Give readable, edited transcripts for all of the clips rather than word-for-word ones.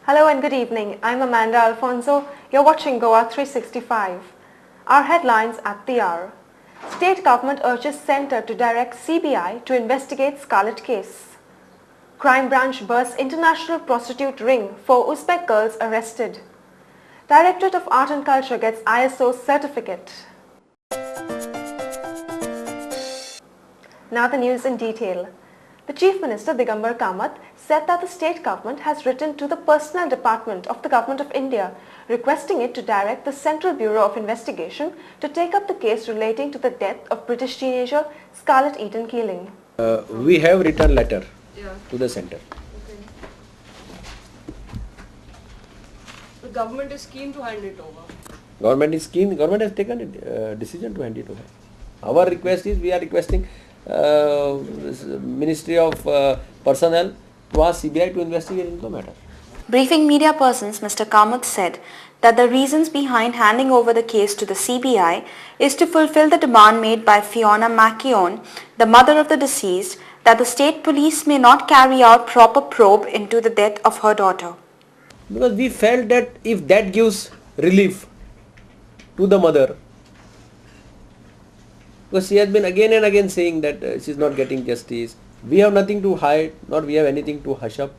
Hello and good evening. I'm Amanda Alfonso. You're watching Goa 365. Our headlines at the hour. State government urges centre to direct CBI to investigate Scarlet case. Crime branch bursts international prostitute ring, 4 Uzbek girls arrested. Directorate of Art and Culture gets ISO certificate. Now the news in detail. The Chief Minister Digambar Kamath said that the state government has written to the Personnel Department of the Government of India requesting it to direct the Central Bureau of Investigation to take up the case relating to the death of British teenager Scarlett Eaton Keeling. We have written letter to the centre. Okay. The government is keen to hand it over. Government is keen. Government has taken a decision to hand it over. Our request is, we are requesting Ministry of Personnel to ask CBI to investigate into the matter. Briefing media persons, Mr. Kamath said that the reasons behind handing over the case to the CBI is to fulfill the demand made by Fiona McKeown, the mother of the deceased, that the state police may not carry out proper probe into the death of her daughter. Because we felt that if that gives relief to the mother, because she has been again and again saying that she is not getting justice, we have nothing to hide, nor we have anything to hush up.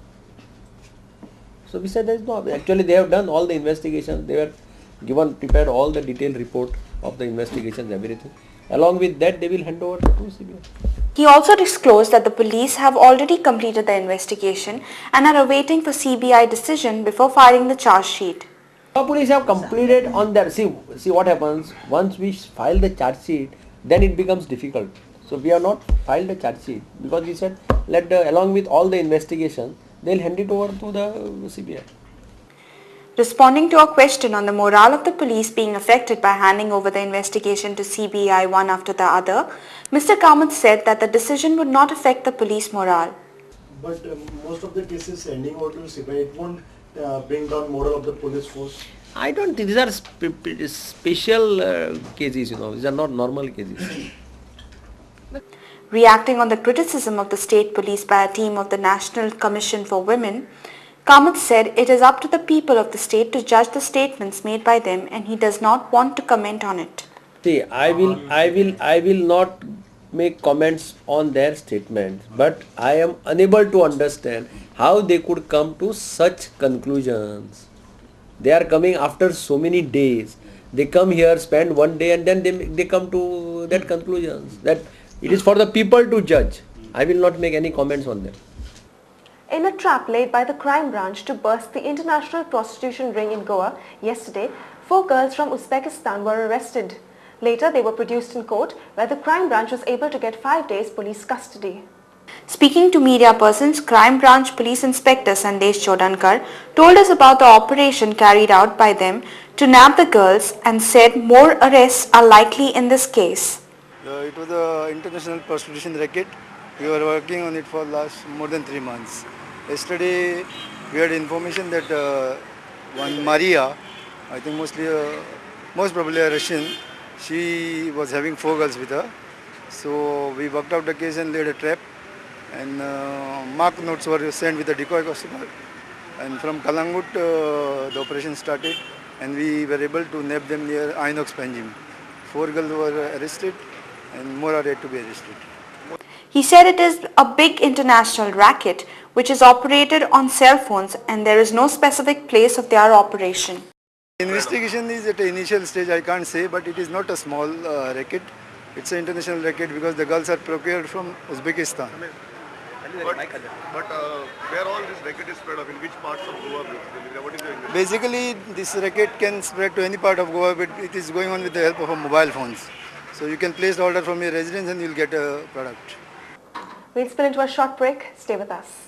So we said there is no, actually they have done all the investigations, they were prepared all the detailed report of the investigations, everything. Along with that they will hand over to CBI. He also disclosed that the police have already completed the investigation and are awaiting for CBI decision before filing the charge sheet. The police have completed on their, see what happens, once we file the charge sheet, then it becomes difficult. So we have not filed a charge sheet because we said along with all the investigation, they'll hand it over to the CBI. Responding to a question on the morale of the police being affected by handing over the investigation to CBI one after the other, Mr. Kamath said that the decision would not affect the police morale. But most of the cases handing over to CBI, it won't bring down morale of the police force. I don't think these are special cases, these are not normal cases. Reacting on the criticism of the state police by a team of the National Commission for Women, Kamath said it is up to the people of the state to judge the statements made by them and he does not want to comment on it. See, I will not make comments on their statements, but I am unable to understand how they could come to such conclusions. They are coming after so many days. They come here, spend one day and then they come to that conclusions. That it is for the people to judge. I will not make any comments on them. In a trap laid by the crime branch to burst the international prostitution ring in Goa yesterday, 4 girls from Uzbekistan were arrested. Later they were produced in court where the crime branch was able to get 5 days police custody. Speaking to media persons, Crime Branch Police Inspector Sandesh Chodankar told us about the operation carried out by them to nab the girls and said more arrests are likely in this case. It was an international prostitution racket. We were working on it for last more than 3 months. Yesterday we had information that one Maria, I think most probably a Russian, she was having 4 girls with her. So we worked out the case and laid a trap. And mark notes were sent with the decoy constable. And from Kalangut the operation started and we were able to nab them near Inox Panjim. 4 girls were arrested and more are yet to be arrested. He said it is a big international racket which is operated on cell phones and there is no specific place of their operation. Investigation is at the initial stage, I can't say, but it is not a small racket. It's an international racket because the girls are procured from Uzbekistan. But where all this racket is spread up, in which parts of Goa? What is the Basically, this racket can spread to any part of Goa, but it is going on with the help of mobile phones. So you can place the order from your residence and you'll get a product. We'll spill into a short break. Stay with us.